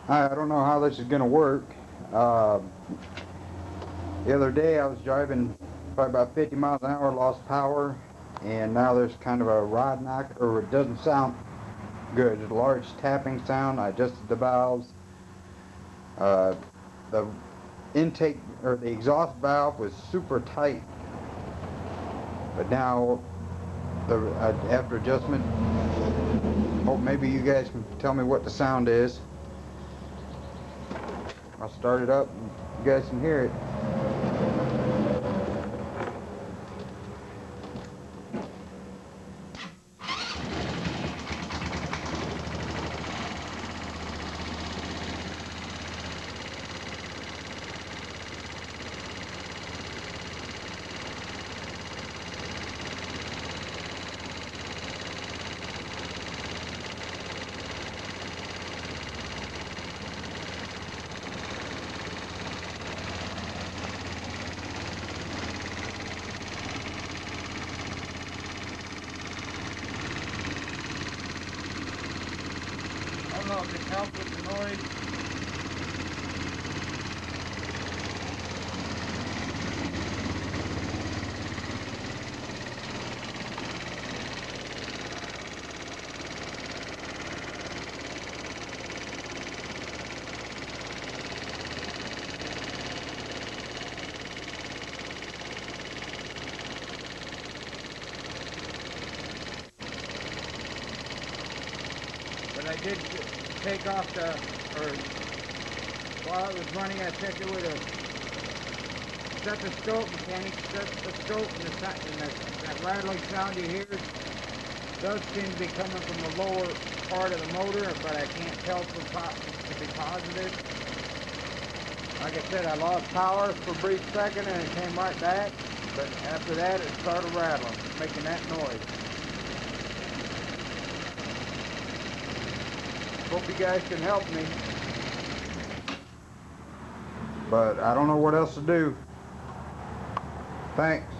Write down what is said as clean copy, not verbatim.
I don't know how this is going to work. Uh, the other day I was driving probably about 50 miles an hour, lost power, and now there's kind of a rod knock, or it doesn't sound good. There's a large tapping sound. I adjusted the valves. Uh, the intake or the exhaust valve was super tight, but now after adjustment, hope maybe you guys can tell me what the sound is. I'll start it up and you guys can hear it. I don't know if it helps with the noise. But I did take off or while it was running, I checked it with a stethoscope, mechanic stethoscope, and that rattling sound you hear does seem to be coming from the lower part of the motor, but I can't tell to be positive. Like I said, I lost power for a brief second and it came right back, but after that it started rattling, making that noise. Hope you guys can help me, but I don't know what else to do. Thanks.